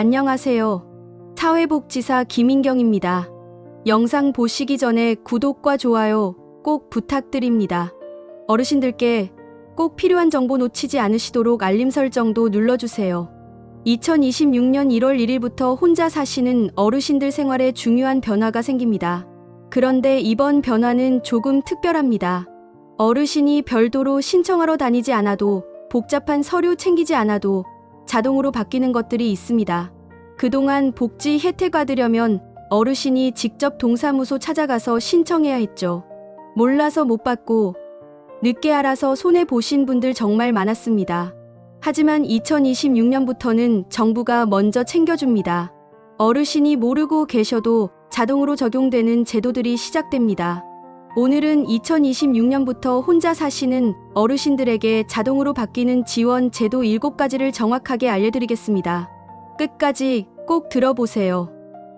안녕하세요. 사회복지사 김인경입니다. 영상 보시기 전에 구독과 좋아요 꼭 부탁드립니다. 어르신들께 꼭 필요한 정보 놓치지 않으시도록 알림 설정도 눌러주세요. 2026년 1월 1일부터 혼자 사시는 어르신들 생활에 중요한 변화가 생깁니다. 그런데 이번 변화는 조금 특별합니다. 어르신이 별도로 신청하러 다니지 않아도, 복잡한 서류 챙기지 않아도 자동으로 바뀌는 것들이 있습니다. 그동안 복지 혜택 받으려면 어르신이 직접 동사무소 찾아가서 신청해야 했죠. 몰라서 못 받고 늦게 알아서 손해보신 분들 정말 많았습니다. 하지만 2026년부터는 정부가 먼저 챙겨줍니다. 어르신이 모르고 계셔도 자동으로 적용되는 제도들이 시작됩니다. 오늘은 2026년부터 혼자 사시는 어르신들에게 자동으로 바뀌는 지원 제도 7가지를 정확하게 알려드리겠습니다. 끝까지 꼭 들어보세요.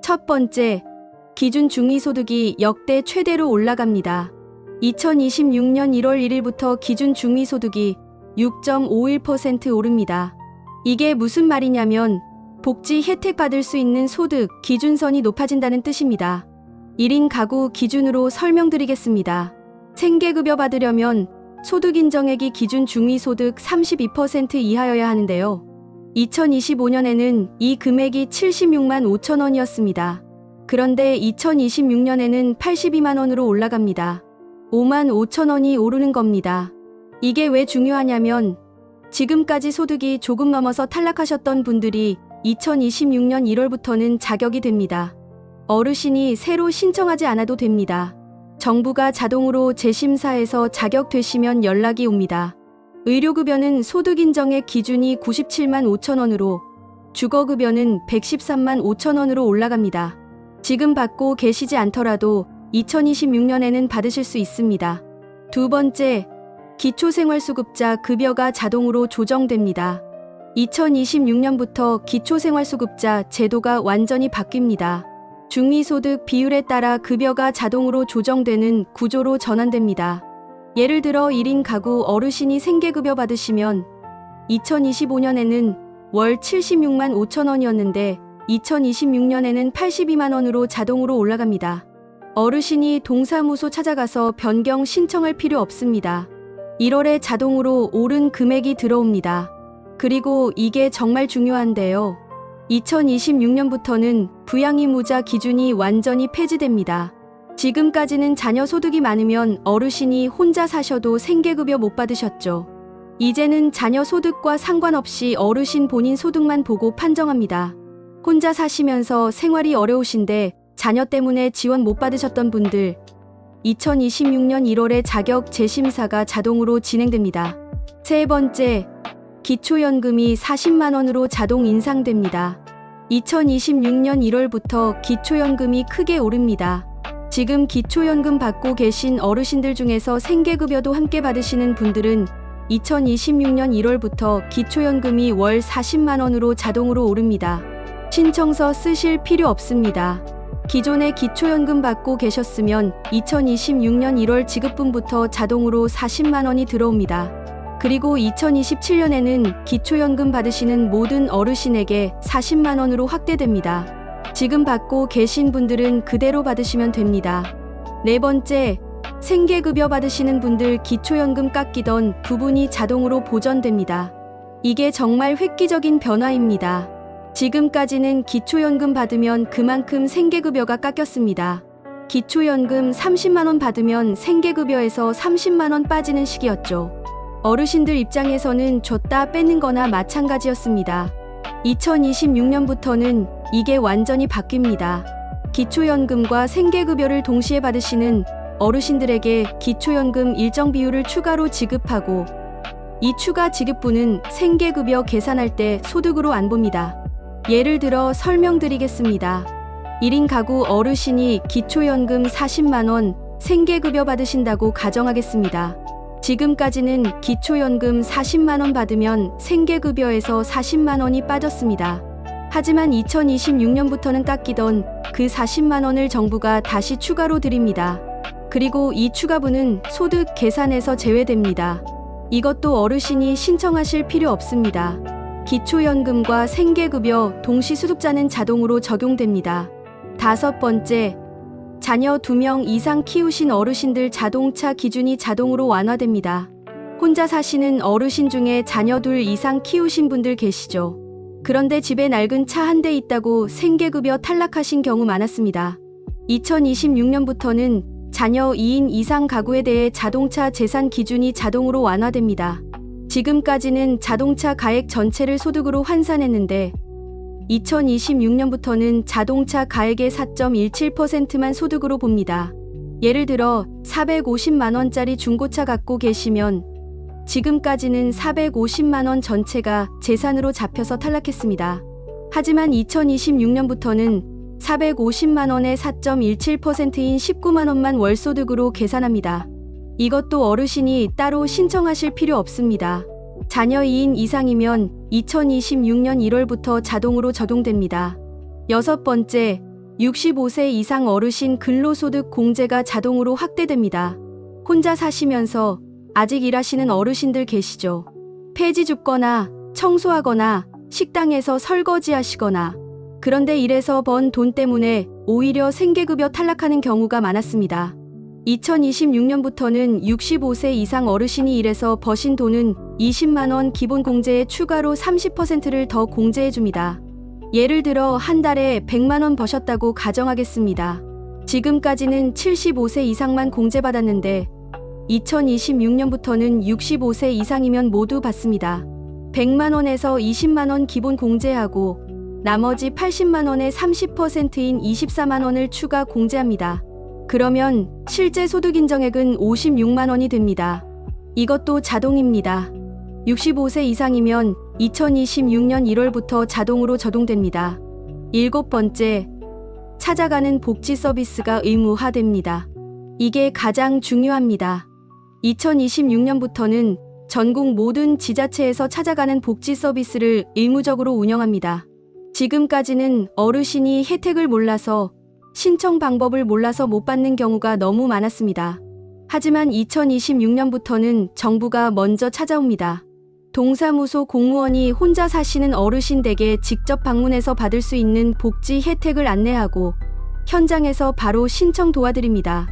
첫 번째, 기준 중위소득이 역대 최대로 올라갑니다. 2026년 1월 1일부터 기준 중위소득이 6.51% 오릅니다. 이게 무슨 말이냐면 복지 혜택 받을 수 있는 소득 기준선이 높아진다는 뜻입니다. 1인 가구 기준으로 설명드리겠습니다. 생계급여 받으려면 소득 인정액이 기준 중위소득 32% 이하여야 하는데요. 2025년에는 이 금액이 76만 5천 원이었습니다. 그런데 2026년에는 82만 원으로 올라갑니다. 5만 5천 원이 오르는 겁니다. 이게 왜 중요하냐면 지금까지 소득이 조금 넘어서 탈락하셨던 분들이 2026년 1월부터는 자격이 됩니다. 어르신이 새로 신청하지 않아도 됩니다. 정부가 자동으로 재심사해서 자격되시면 연락이 옵니다. 의료급여는 소득인정액 기준이 97만 5천 원으로, 주거급여는 113만 5천 원으로 올라갑니다. 지금 받고 계시지 않더라도 2026년에는 받으실 수 있습니다. 두 번째, 기초생활수급자 급여가 자동으로 조정됩니다. 2026년부터 기초생활수급자 제도가 완전히 바뀝니다. 중위소득 비율에 따라 급여가 자동으로 조정되는 구조로 전환됩니다. 예를 들어 1인 가구 어르신이 생계급여 받으시면 2025년에는 월 76만 5천 원이었는데 2026년에는 82만 원으로 자동으로 올라갑니다. 어르신이 동사무소 찾아가서 변경 신청할 필요 없습니다. 1월에 자동으로 오른 금액이 들어옵니다. 그리고 이게 정말 중요한데요. 2026년부터는 부양의무자 기준이 완전히 폐지됩니다. 지금까지는 자녀 소득이 많으면 어르신이 혼자 사셔도 생계급여 못 받으셨죠. 이제는 자녀 소득과 상관없이 어르신 본인 소득만 보고 판정합니다. 혼자 사시면서 생활이 어려우신데 자녀 때문에 지원 못 받으셨던 분들, 2026년 1월에 자격 재심사가 자동으로 진행됩니다. 세 번째, 기초연금이 40만 원으로 자동 인상됩니다. 2026년 1월부터 기초연금이 크게 오릅니다. 지금 기초연금 받고 계신 어르신들 중에서 생계급여도 함께 받으시는 분들은 2026년 1월부터 기초연금이 월 40만 원으로 자동으로 오릅니다. 신청서 쓰실 필요 없습니다. 기존에 기초연금 받고 계셨으면 2026년 1월 지급분부터 자동으로 40만 원이 들어옵니다. 그리고 2027년에는 기초연금 받으시는 모든 어르신에게 40만 원으로 확대됩니다. 지금 받고 계신 분들은 그대로 받으시면 됩니다. 네 번째, 생계급여 받으시는 분들 기초연금 깎이던 부분이 자동으로 보전됩니다. 이게 정말 획기적인 변화입니다. 지금까지는 기초연금 받으면 그만큼 생계급여가 깎였습니다. 기초연금 30만 원 받으면 생계급여에서 30만 원 빠지는 시기였죠. 어르신들 입장에서는 줬다 뺏는 거나 마찬가지였습니다. 2026년부터는 이게 완전히 바뀝니다. 기초연금과 생계급여를 동시에 받으시는 어르신들에게 기초연금 일정 비율을 추가로 지급하고, 이 추가 지급분은 생계급여 계산할 때 소득으로 안 봅니다. 예를 들어 설명드리겠습니다. 1인 가구 어르신이 기초연금 40만 원, 생계급여 받으신다고 가정하겠습니다. 지금까지는 기초연금 40만 원 받으면 생계급여에서 40만 원이 빠졌습니다. 하지만 2026년부터는 깎이던 그 40만 원을 정부가 다시 추가로 드립니다. 그리고 이 추가분은 소득 계산에서 제외됩니다. 이것도 어르신이 신청하실 필요 없습니다. 기초연금과 생계급여 동시소득자는 자동으로 적용됩니다. 5번째, 자녀 2명 이상 키우신 어르신들 자동차 기준이 자동으로 완화됩니다. 혼자 사시는 어르신 중에 자녀 2 이상 키우신 분들 계시죠? 그런데 집에 낡은 차 한 대 있다고 생계급여 탈락하신 경우 많았습니다. 2026년부터는 자녀 2인 이상 가구에 대해 자동차 재산 기준이 자동으로 완화됩니다. 지금까지는 자동차 가액 전체를 소득으로 환산했는데 2026년부터는 자동차 가액의 4.17%만 소득으로 봅니다. 예를 들어 450만원짜리 중고차 갖고 계시면 지금까지는 450만원 전체가 재산으로 잡혀서 탈락했습니다. 하지만 2026년부터는 450만원의 4.17%인 19만원만 월소득으로 계산합니다. 이것도 어르신이 따로 신청하실 필요 없습니다. 자녀 2인 이상이면 2026년 1월부터 자동으로 적용됩니다. 6번째, 65세 이상 어르신 근로소득 공제가 자동으로 확대됩니다. 혼자 사시면서 아직 일하시는 어르신들 계시죠? 폐지 줍거나 청소하거나 식당에서 설거지하시거나 그런데 일해서 번 돈 때문에 오히려 생계급여 탈락하는 경우가 많았습니다. 2026년부터는 65세 이상 어르신이 일해서 버신 돈은 20만원 기본 공제에 추가로 30%를 더 공제해줍니다. 예를 들어 한 달에 100만원 버셨다고 가정하겠습니다. 지금까지는 75세 이상만 공제받았는데 2026년부터는 65세 이상이면 모두 받습니다. 100만원에서 20만원 기본 공제하고 나머지 80만원의 30%인 24만원을 추가 공제합니다. 그러면 실제 소득 인정액은 56만원이 됩니다. 이것도 자동입니다. 65세 이상이면 2026년 1월부터 자동으로 적용됩니다. 7번째, 찾아가는 복지 서비스가 의무화됩니다. 이게 가장 중요합니다. 2026년부터는 전국 모든 지자체에서 찾아가는 복지 서비스를 의무적으로 운영합니다. 지금까지는 어르신이 혜택을 몰라서 신청 방법을 몰라서 못 받는 경우가 너무 많았습니다. 하지만 2026년부터는 정부가 먼저 찾아옵니다. 동사무소 공무원이 혼자 사시는 어르신 댁에 직접 방문해서 받을 수 있는 복지 혜택을 안내하고 현장에서 바로 신청 도와드립니다.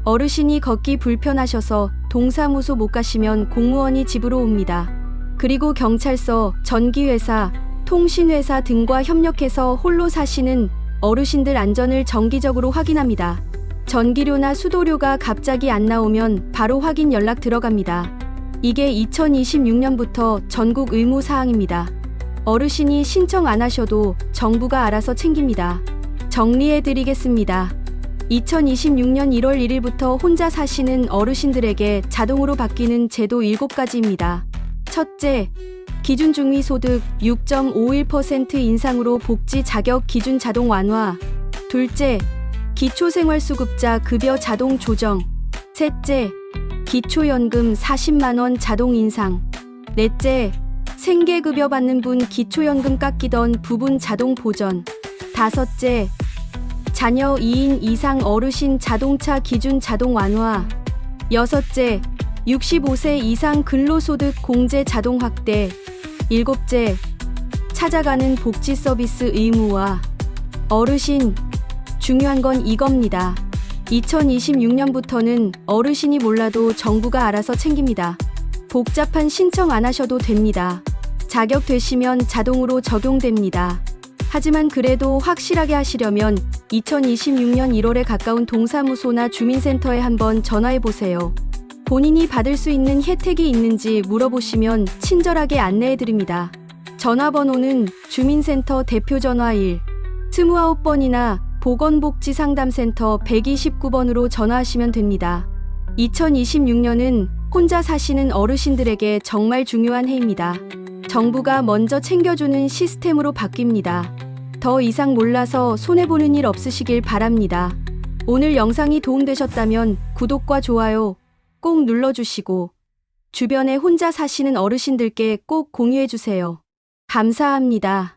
어르신이 걷기 불편하셔서 동사무소 못 가시면 공무원이 집으로 옵니다. 그리고 경찰서, 전기회사, 통신회사 등과 협력해서 홀로 사시는 어르신들 안전을 정기적으로 확인합니다. 전기료나 수도료가 갑자기 안 나오면 바로 확인 연락 들어갑니다. 이게 2026년부터 전국 의무 사항입니다. 어르신이 신청 안 하셔도 정부가 알아서 챙깁니다. 정리해드리겠습니다. 2026년 1월 1일부터 혼자 사시는 어르신들에게 자동으로 바뀌는 제도 7가지입니다. 첫째, 기준 중위소득 6.51% 인상으로 복지 자격 기준 자동 완화. 둘째, 기초생활수급자 급여 자동 조정. 셋째, 기초연금 40만원 자동 인상. 넷째, 생계급여 받는 분 기초연금 깎이던 부분 자동 보전. 다섯째, 자녀 2인 이상 어르신 자동차 기준 자동 완화. 여섯째, 65세 이상 근로소득 공제 자동 확대. 일곱째, 찾아가는 복지 서비스 의무화. 어르신, 중요한 건 이겁니다. 2026년부터는 어르신이 몰라도 정부가 알아서 챙깁니다. 복잡한 신청 안 하셔도 됩니다. 자격 되시면 자동으로 적용됩니다. 하지만 그래도 확실하게 하시려면 2026년 1월에 가까운 동사무소나 주민센터에 한번 전화해 보세요. 본인이 받을 수 있는 혜택이 있는지 물어보시면 친절하게 안내해 드립니다. 전화번호는 주민센터 대표전화 1, 29번이나 보건복지상담센터 129번으로 전화하시면 됩니다. 2026년은 혼자 사시는 어르신들에게 정말 중요한 해입니다. 정부가 먼저 챙겨주는 시스템으로 바뀝니다. 더 이상 몰라서 손해보는 일 없으시길 바랍니다. 오늘 영상이 도움되셨다면 구독과 좋아요 꼭 눌러주시고 주변에 혼자 사시는 어르신들께 꼭 공유해주세요. 감사합니다.